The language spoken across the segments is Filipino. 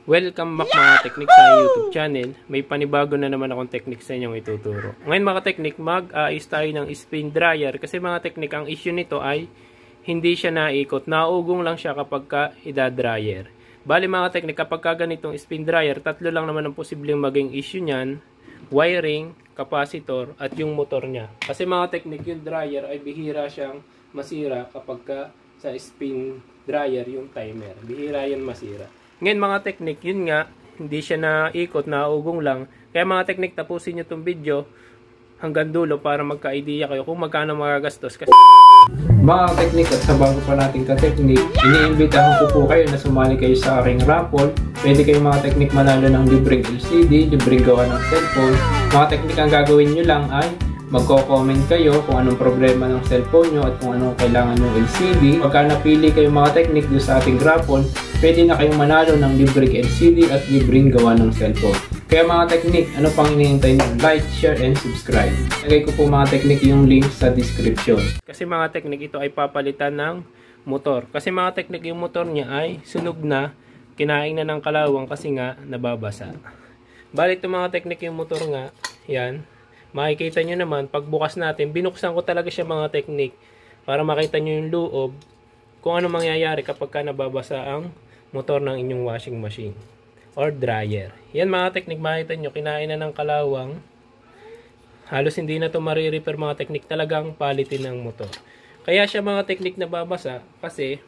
Welcome back mga teknik sa YouTube channel. May panibago na naman akong teknik sa inyong ituturo. Ngayon mga teknik, mag-aayos tayo ng spin dryer. Kasi mga teknik, ang issue nito ay hindi siya naikot. Naugong lang siya kapag ka ida-dryer. Bali mga teknik, kapag ka ganitong spin dryer, tatlo lang naman ang posibleng maging issue niyan. Wiring, capacitor, at yung motor niya. Kasi mga teknik, yung dryer ay bihira siyang masira kapag ka sa spin dryer yung timer. Bihira yan masira. Ngayon mga teknik, yun nga, hindi siya naikot, naugong lang. Kaya mga teknik, tapusin nyo itong video hanggang dulo para magka-idea kayo kung magkano magagastos. Kasi mga teknik, at sa bago pa natin ka-teknik, iniimbitahan ko po kayo na sumali kayo sa aking raffle. Pwede kayo mga teknik manalo ng libreng LCD, libreng gawa ng cellphone. Mga teknik, ang gagawin nyo lang ay magko-comment kayo kung anong problema ng cellphone nyo at kung anong kailangan ng LCD. Pagka napili kayo mga teknik doon sa ating raffle, pwede na kayong manalo ng libreng LCD at libreng gawa ng cellphone. Kaya mga teknik, ano pang hinihintay nyo? Like, share, and subscribe. Lagay ko po mga teknik yung link sa description. Kasi mga teknik, ito ay papalitan ng motor. Kasi mga teknik, yung motor niya ay sunog na, kinain na ng kalawang kasi nga nababasa. Bali ito mga teknik, yung motor nga, yan. Makikita nyo naman, pagbukas natin, binuksan ko talaga siya mga teknik para makita nyo yung loob kung ano mangyayari kapag ka nababasa ang motor ng inyong washing machine or dryer. Yan mga teknik, makita nyo, kinain na ng kalawang. Halos hindi na ito marirepair mga teknik, talagang palitin ng motor. Kaya siya mga teknik nababasa kasi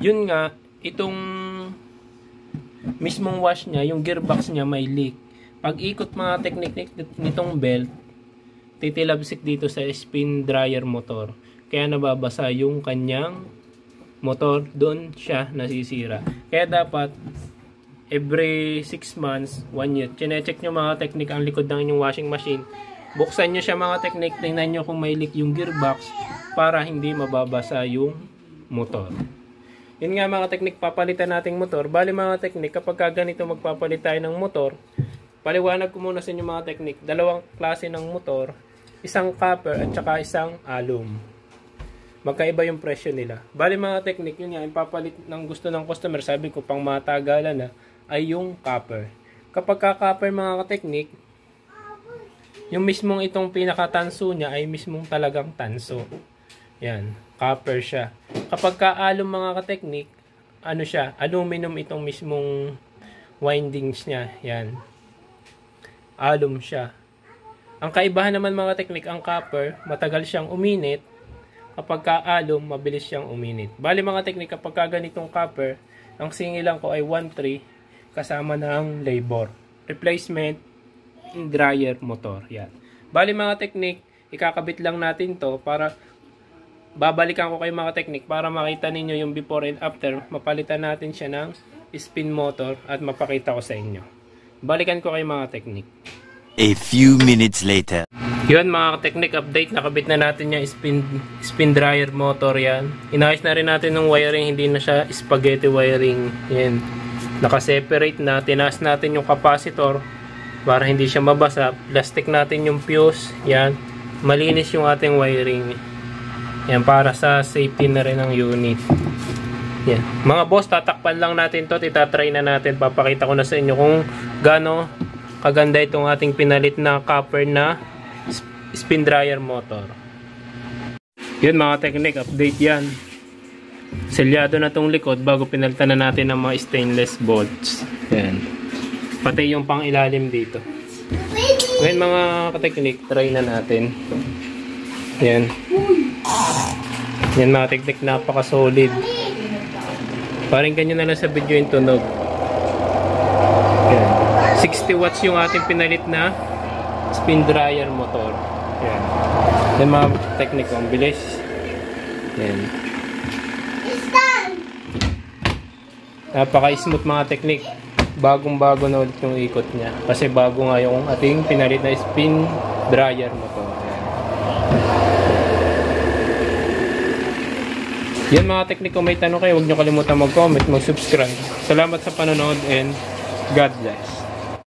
yun nga, itong mismong wash niya, yung gearbox niya may leak. Pag ikot mga teknik nitong belt, titilabsik dito sa spin dryer motor. Kaya nababasa yung kanyang motor, doon siya nasisira. Kaya dapat every 6 months, 1 year, chine-check nyo mga teknik ang likod ng inyong washing machine. Buksan nyo siya mga teknik, tingnan nyo kung may leak yung gearbox para hindi mababasa yung motor. Yun nga mga teknik, papalitan nating motor. Bali mga teknik, kapag ganito magpapalit tayo ng motor, paliwanag ko muna sa inyo mga teknik. Dalawang klase ng motor, isang copper at saka isang alum. Magkaiba yung presyo nila. Bali mga teknik, yun nga, yung papalit ng gusto ng customer, sabi ko pang matagalan na, ay yung copper. Kapag ka-copper mga teknik, yung mismong itong pinakatanso niya ay mismong talagang tanso. Yan, copper siya. Kapag ka-alum mga teknik, ano siya, aluminum itong mismong windings niya. Yan. Alum siya. Ang kaibahan naman mga teknik, ang copper, matagal siyang uminit. Kapag ka-alum, mabilis siyang uminit. Bali mga teknik, kapag ka ganitong copper, ang singilan ko ay 1.3 kasama ng labor. Replacement dryer motor. Yan. Bali mga teknik, ikakabit lang natin to para babalikan ko kayo mga teknik para makita ninyo yung before and after. Mapalitan natin siya ng spin motor at mapakita ko sa inyo. Balikan ko kayo mga teknik. A few minutes later. Yun mga teknik, update. Nakabit na natin yung spin dryer motor yan. Inayos na rin natin ng wiring. Hindi na siya spaghetti wiring. Yan. Nakaseparate na. Tinaas natin yung capacitor para hindi siya mabasa. Plastic natin yung fuse. Yan. Malinis yung ating wiring. Yan. Para sa safety na rin ng unit. Yan. Mga boss, tatakpan lang natin to, itatry na natin, papakita ko na sa inyo kung gaano kaganda itong ating pinalit na copper na spin dryer motor. Yun mga teknik, update yan. Selyado na tong likod bago pinalitan na natin ng mga stainless bolts. Yan. Pati yung pang ilalim dito. Ngayon mga teknik, try na natin. Yan. Yan mga teknik, napaka solid. Parang ganyan na lang sa video yung tunog. Yan. 60 watts yung ating pinalit na spin dryer motor. Yan. Yan mga teknik, ang bilis. Yan. Napaka-smooth mga teknik. Bagong-bago na ulit yung ikot niya. Kasi bago nga yung ating pinalit na spin dryer motor. Yan mga teknik, kung may tanong kayo, huwag nyo kalimutan mag-comment, mag-subscribe. Salamat sa panonood and God bless.